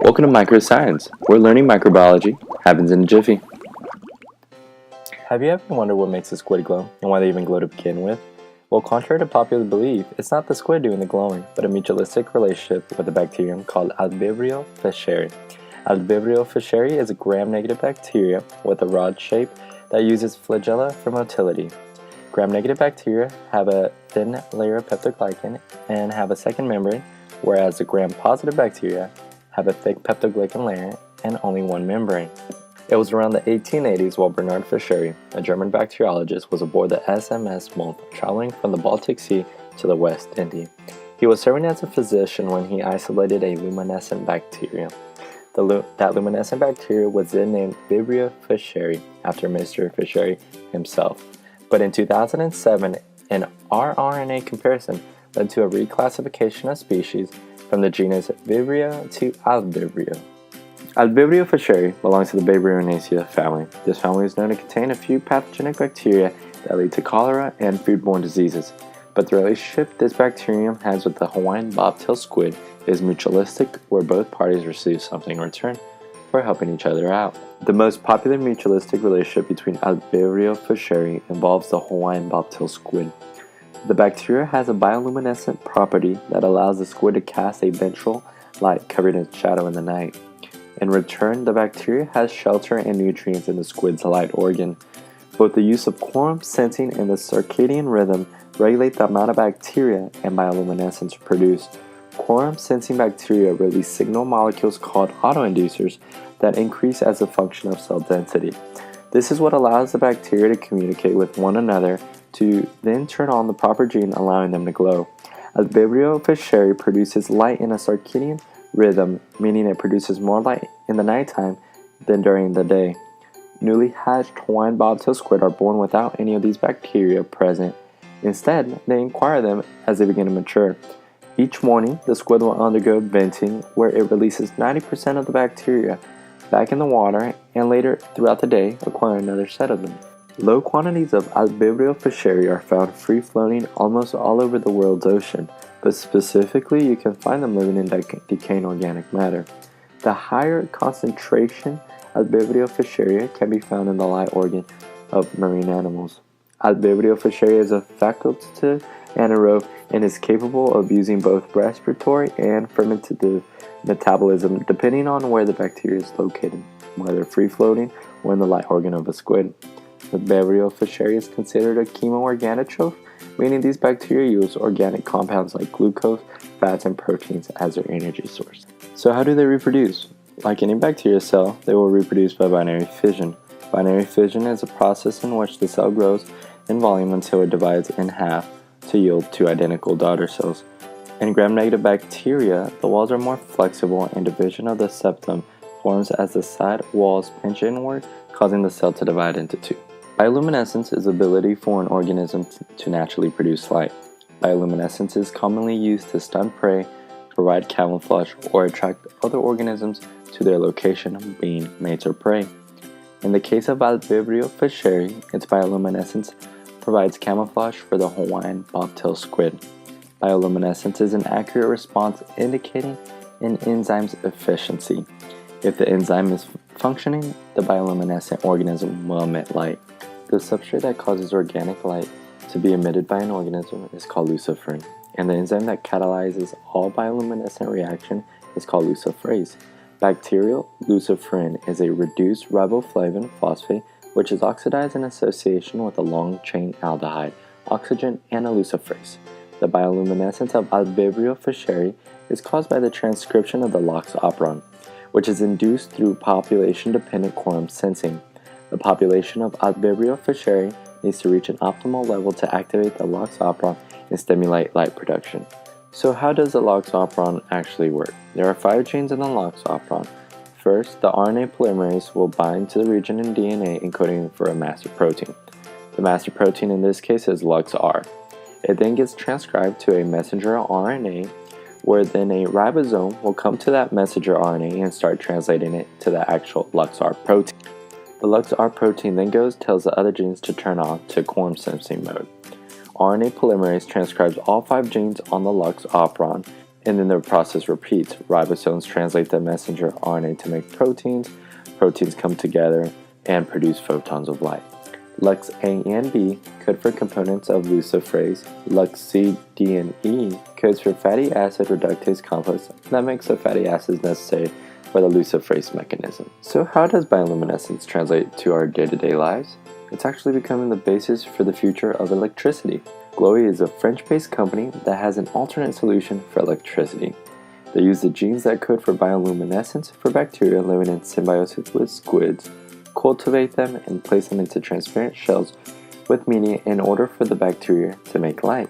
Welcome to Microscience, where learning microbiology happens in a jiffy. Have you ever wondered what makes a squid glow, and why they even glow to begin with? Well, contrary to popular belief, it's not the squid doing the glowing, but a mutualistic relationship with a bacterium called Allivibrio Fischeri. Allivibrio Fischeri is a gram-negative bacteria with a rod shape that uses flagella for motility. Gram-negative bacteria have a thin layer of peptoglycan and have a second membrane, whereas the gram-positive bacteria have a thick peptoglycan layer and only one membrane. It was around the 1880s while Bernard Fischeri, a German bacteriologist, was aboard the SMS Malta, traveling from the Baltic Sea to the West Indies. He was serving as a physician when he isolated a luminescent bacterium. That luminescent bacteria was then named Vibrio Fischeri, after Mr. Fischeri himself. But in 2007, an rRNA comparison led to a reclassification of species from the genus Vibrio to Allivibrio. Allivibrio Fischeri belongs to the Babesionaceae family. This family is known to contain a few pathogenic bacteria that lead to cholera and foodborne diseases. But the relationship this bacterium has with the Hawaiian bobtail squid is mutualistic, where both parties receive something in return for helping each other out. The most popular mutualistic relationship between Allivibrio Fischeri involves the Hawaiian bobtail squid. The bacteria has a bioluminescent property that allows the squid to cast a ventral light covered in shadow in the night. In return, the bacteria has shelter and nutrients in the squid's light organ. Both the use of quorum sensing and the circadian rhythm regulate the amount of bacteria and bioluminescence produced. Quorum sensing bacteria release signal molecules called autoinducers that increase as a function of cell density. This is what allows the bacteria to communicate with one another to then turn on the proper gene, allowing them to glow. Allivibrio Fischeri produces light in a circadian rhythm, meaning it produces more light in the nighttime than during the day. Newly hatched Hawaiian bobtail squid are born without any of these bacteria present. Instead, they acquire them as they begin to mature. Each morning, the squid will undergo venting, where it releases 90% of the bacteria back in the water, and later throughout the day acquire another set of them. Low quantities of Allivibrio Fischeri are found free-floating almost all over the world's ocean, but specifically you can find them living in decaying organic matter. The higher concentration Allivibrio Fischeri can be found in the light organ of marine animals. Allivibrio Fischeri is a facultative anaerobe and is capable of using both respiratory and fermentative metabolism depending on where the bacteria is located, whether free-floating or in the light organ of a squid. Allivibrio Fischeri is considered a chemoorganotroph, meaning these bacteria use organic compounds like glucose, fats, and proteins as their energy source. So how do they reproduce? Like any bacteria cell, they will reproduce by binary fission. Binary fission is a process in which the cell grows in volume until it divides in half to yield two identical daughter cells. In gram-negative bacteria, the walls are more flexible and division of the septum forms as the side walls pinch inward, causing the cell to divide into two. Bioluminescence is the ability for an organism to naturally produce light. Bioluminescence is commonly used to stun prey, provide camouflage, or attract other organisms to their location, being mates or prey. In the case of Allivibrio Fischeri, its bioluminescence provides camouflage for the Hawaiian bobtail squid. Bioluminescence is an accurate response indicating an enzyme's efficiency. If the enzyme is functioning, the bioluminescent organism will emit light. The substrate that causes organic light to be emitted by an organism is called luciferin, and the enzyme that catalyzes all bioluminescent reaction is called luciferase. Bacterial luciferin is a reduced riboflavin phosphate which is oxidized in association with a long-chain aldehyde, oxygen, and a luciferase. The bioluminescence of Allivibrio Fischeri is caused by the transcription of the LOX operon, which is induced through population-dependent quorum sensing. The population of Allivibrio Fischeri needs to reach an optimal level to activate the LOX operon and stimulate light production. So how does the LOX operon actually work? There are 5 genes in the LOX operon. First, the RNA polymerase will bind to the region in DNA encoding for a master protein. The master protein in this case is LUXR. It then gets transcribed to a messenger RNA, where then a ribosome will come to that messenger RNA and start translating it to the actual LUXR protein. The LUXR protein then tells the other genes to turn on to quorum sensing mode. RNA polymerase transcribes all 5 genes on the LUX operon And then the process repeats. Ribosomes translate the messenger RNA to make proteins. Proteins come together and produce photons of light. Lux A and B code for components of luciferase. Lux C, D, and E codes for fatty acid reductase complex that makes the fatty acids necessary for the luciferase mechanism. So how does bioluminescence translate to our day-to-day lives? It's actually becoming the basis for the future of electricity. Glowy is a French-based company that has an alternate solution for electricity. They use the genes that code for bioluminescence for bacteria living in symbiosis with squids, cultivate them, and place them into transparent shells with media in order for the bacteria to make light.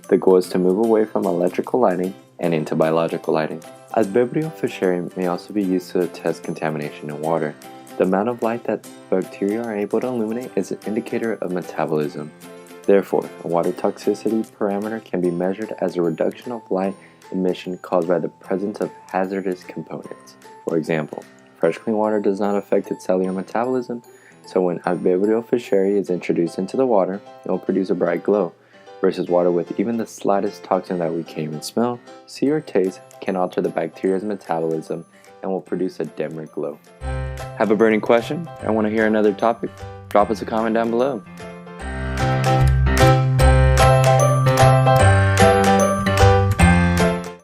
The goal is to move away from electrical lighting and into biological lighting. Allivibrio Fischeri may also be used to test contamination in water. The amount of light that bacteria are able to illuminate is an indicator of metabolism. Therefore, a water toxicity parameter can be measured as a reduction of light emission caused by the presence of hazardous components. For example, fresh clean water does not affect its cellular metabolism, so when Allivibrio Fischeri is introduced into the water, it will produce a bright glow, versus water with even the slightest toxin that we can't even smell, see, or taste can alter the bacteria's metabolism and will produce a dimmer glow. Have a burning question? I want to hear another topic? Drop us a comment down below.